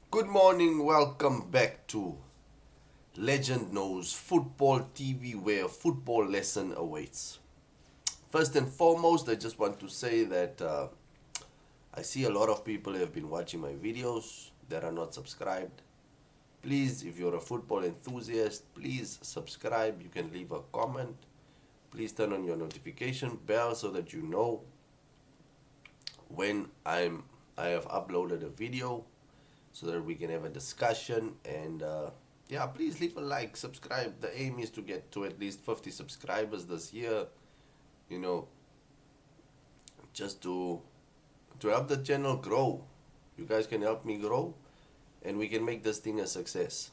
Good morning, welcome back to Legend Knows Football TV, where a football lesson awaits. First and foremost, I just want to say that I see a lot of people have been watching my videos that are not subscribed. Please, if you're a football enthusiast, please subscribe. You can leave a comment. Please turn on your notification bell so that you know when I have uploaded a video so that we can have a discussion and yeah, please leave a like, subscribe. The aim is to get to at least 50 subscribers this year, you know, just to help the channel grow. You guys can help me grow and we can make this thing a success.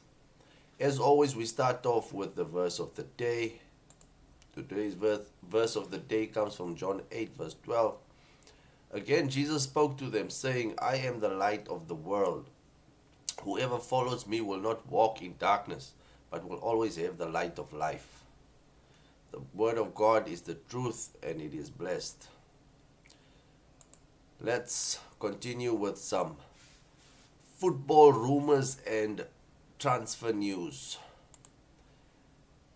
As always, we start off with the verse of the day. Today's verse of the day comes from John 8 verse 12. Again, Jesus spoke to them saying, I am the light of the world. Whoever follows me will not walk in darkness, but will always have the light of life. The word of God is the truth and it is blessed. Let's continue with some football rumors and transfer news.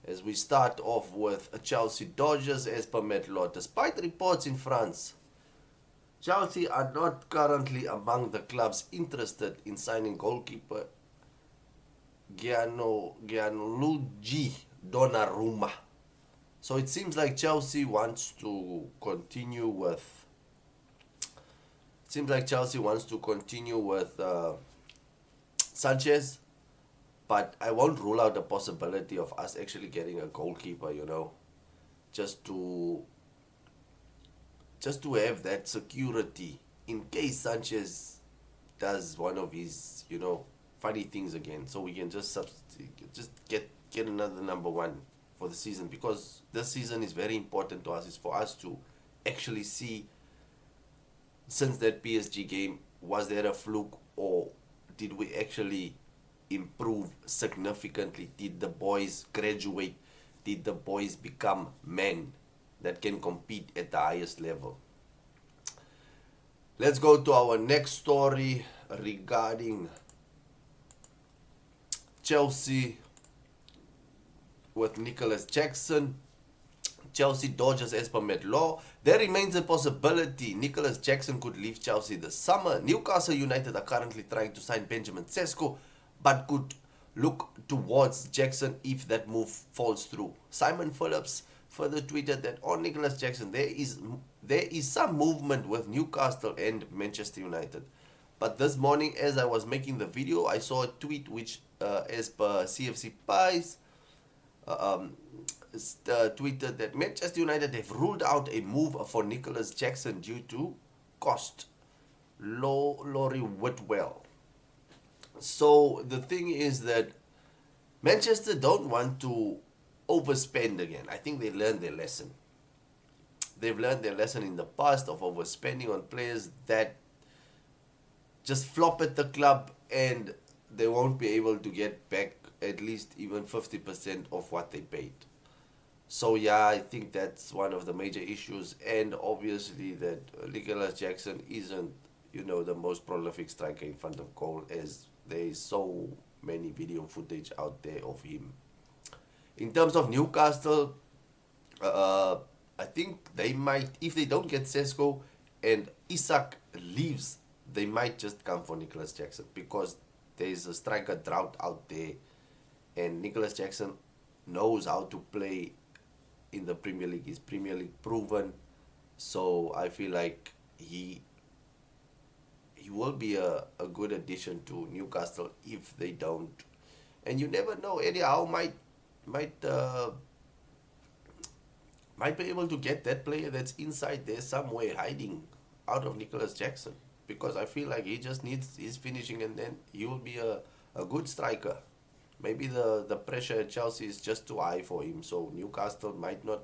As we start off with Chelsea Dodgers as per Metlaw. Despite reports in France, Chelsea are not currently among the clubs interested in signing goalkeeper Gianluigi Donnarumma. So it seems like Chelsea wants to continue with. It seems like Chelsea wants to continue with Sanchez, but I won't rule out the possibility of us actually getting a goalkeeper. Just to just to have that security in case Sanchez does one of his, funny things again. So we can just just get another number one for the season, because this season is very important to us. It's for us to actually see, since that PSG game, was there a fluke or did we actually improve significantly? Did the boys graduate? Did the boys become men that can compete at the highest level? Let's go to our next story regarding Chelsea with Nicholas Jackson. Chelsea Dodgers as per Met Law. There remains a possibility Nicholas Jackson could leave Chelsea this summer. Newcastle United are currently trying to sign Benjamin Sesko, but could look towards Jackson if that move falls through. Simon Phillips further tweeted that on Nicholas Jackson, there is some movement with Newcastle and Manchester United. But this morning, as I was making the video, I saw a tweet which, as per CFC Pies, tweeted that Manchester United have ruled out a move for Nicholas Jackson due to cost. Laurie Whitwell. So the thing is that Manchester don't want to overspend again. I think they learned their lesson. They've learned their lesson in the past of overspending on players that just flop at the club and they won't be able to get back at least even 50% of what they paid. So yeah, I think that's one of the major issues, and obviously that Nicholas Jackson isn't, the most prolific striker in front of goal, as there is so many video footage out there of him. In terms of Newcastle, I think they might, if they don't get Sesko and Isak leaves, they might just come for Nicholas Jackson, because there is a striker drought out there, and Nicholas Jackson knows how to play in the Premier League. He's Premier League proven, so I feel like he will be a good addition to Newcastle if they don't. And you never know, Eddie Howe might be able to get that player that's inside there somewhere hiding out of Nicholas Jackson, because I feel like he just needs his finishing and then he will be a good striker. Maybe the pressure at Chelsea is just too high for him, so Newcastle might not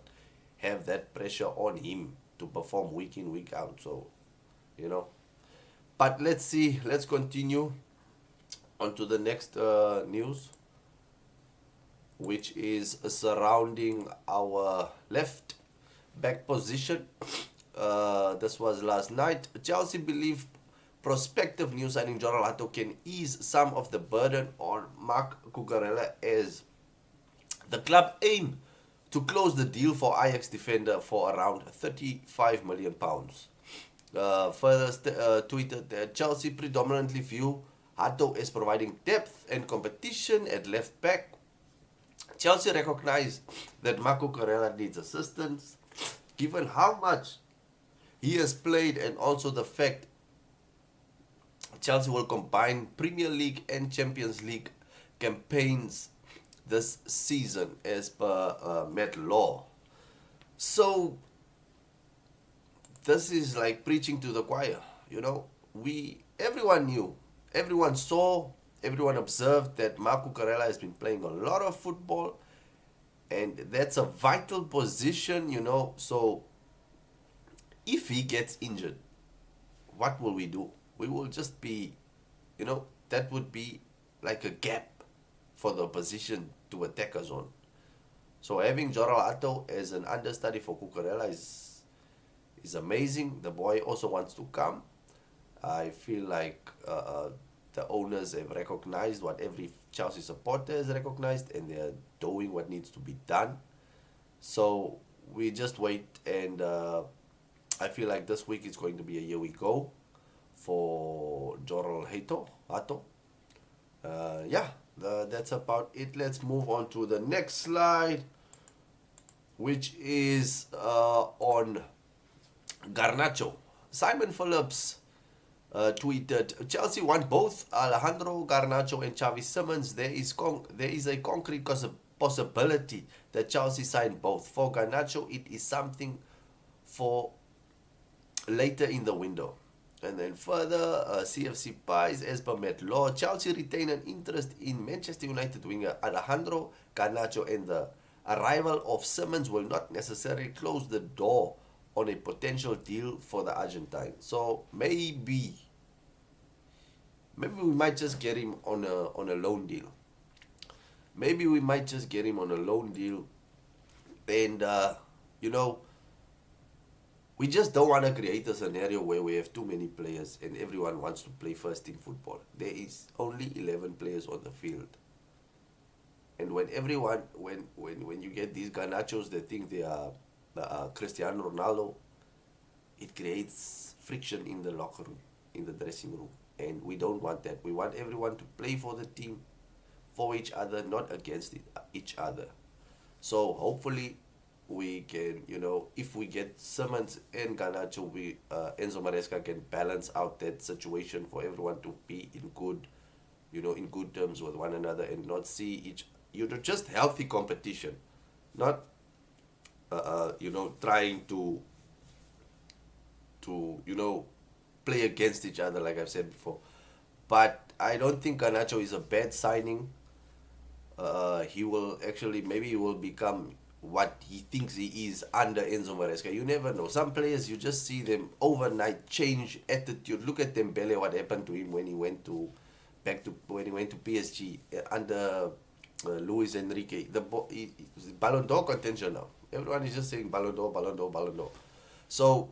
have that pressure on him to perform week in, week out. So, But let's see, let's continue on to the next news, which is surrounding our left back position. This was last night. Chelsea believe prospective new signing Joralato can ease some of the burden on Mark Cucurella as the club aim to close the deal for Ajax defender for around £35 million. Further tweeted that Chelsea predominantly view Hato as providing depth and competition at left back. Chelsea recognize that Marco Corella needs assistance, given how much he has played, and also the fact Chelsea will combine Premier League and Champions League campaigns this season as per Met Law. So this is like preaching to the choir. Everyone knew, everyone saw, everyone observed that Marco Corella has been playing a lot of football, and that's a vital position. So if he gets injured, what will we do? We will just be, that would be like a gap for the opposition to attack us on. So having Joral Atto as an understudy for Cucurella is amazing. The boy also wants to come. I feel like the owners have recognized what every Chelsea supporter has recognized, and they're doing what needs to be done. So we just wait, and I feel like this week is going to be a here we go for Joral Atto. That's about it. Let's move on to the next slide, which is on Garnacho. Simon Phillips tweeted, Chelsea want both Alejandro Garnacho and Xavi Simons. There is a concrete possibility that Chelsea sign both. For Garnacho, it is something for later in the window. And then further, CFC Pies, as per Met Law, Chelsea retain an interest in Manchester United winger Alejandro Garnacho, and the arrival of Simmons will not necessarily close the door on a potential deal for the Argentine. So maybe we might just get him on a loan deal. Maybe we might just get him on a loan deal, and we just don't want to create a scenario where we have too many players and everyone wants to play first team football. There is only 11 players on the field. And when you get these Garnachos that think they are Cristiano Ronaldo, it creates friction in the locker room, in the dressing room. And we don't want that. We want everyone to play for the team, for each other, not against each other. So hopefully we can, if we get Simmons and Garnacho, Enzo Maresca can balance out that situation for everyone to be in good terms with one another and not see just healthy competition, not trying to play against each other, like I've said before. But I don't think Garnacho is a bad signing. Maybe he will become what he thinks he is under Enzo Maresca. You never know. Some players, you just see them overnight change attitude. Look at Dembele, what happened to him when he went to PSG under Luis Enrique. He's Ballon d'Or contention now. Everyone is just saying Ballon d'Or, Ballon d'Or, Ballon d'Or. So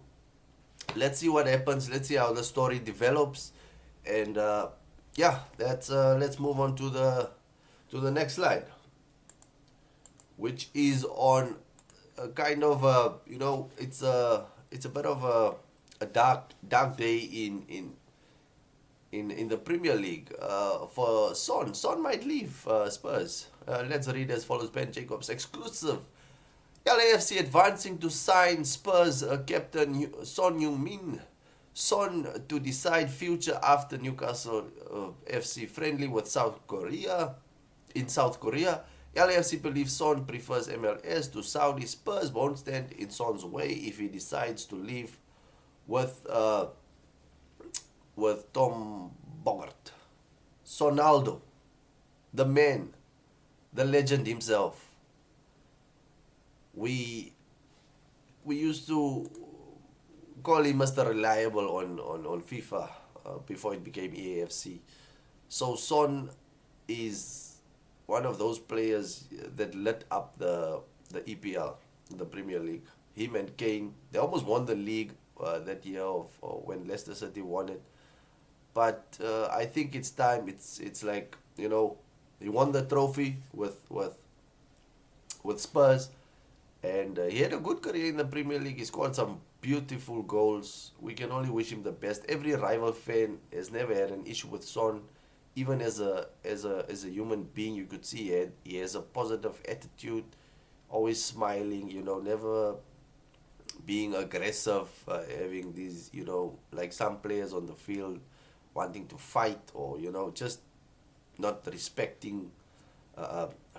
let's see what happens. Let's see how the story develops, and let's move on to the next slide, which is on a kind of it's a bit of a dark day in the Premier League for Son. Son might leave Spurs. Let's read as follows. Ben Jacobs exclusive. LAFC advancing to sign Spurs captain Son Heung-min. Son to decide future after Newcastle FC friendly with South Korea. In South Korea, LAFC believes Son prefers MLS to Saudi. Spurs won't stand in Son's way if he decides to leave with Tom Bogart. Sonaldo, the man, the legend himself. We used to call him Mr. Reliable on FIFA before it became EAFC. So Son is one of those players that lit up the EPL, the Premier League. Him and Kane, they almost won the league that year when Leicester City won it. But I think it's time. It's like, he won the trophy with Spurs, and he had a good career in the Premier League. He scored some beautiful goals. We can only wish him the best. Every rival fan has never had an issue with Son. Even as a human being, you could see he has a positive attitude, always smiling. Never being aggressive, having these, like some players on the field wanting to fight, or just not respecting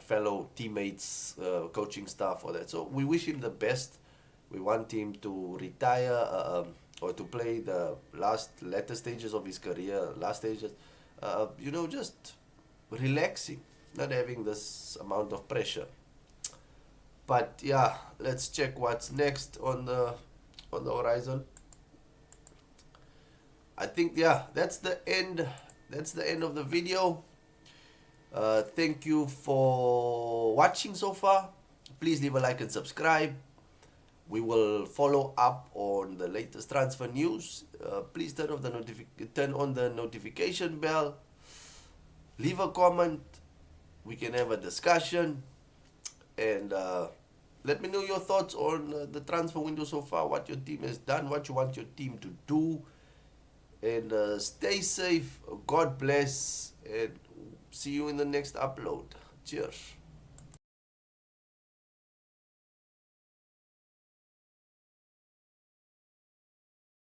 fellow teammates, coaching staff, or that. So we wish him the best. We want him to retire, or to play the latter stages of his career, last stages, just relaxing, not having this amount of pressure. But yeah, let's check what's next on the horizon. I think, yeah, that's the end. That's the end of the video. Thank you for watching so far. Please leave a like and subscribe. We will follow up on the latest transfer news. Please turn on the notification bell. Leave a comment. We can have a discussion, and let me know your thoughts on the transfer window so far. What your team has done. What you want your team to do. And stay safe. God bless. And see you in the next upload. Cheers.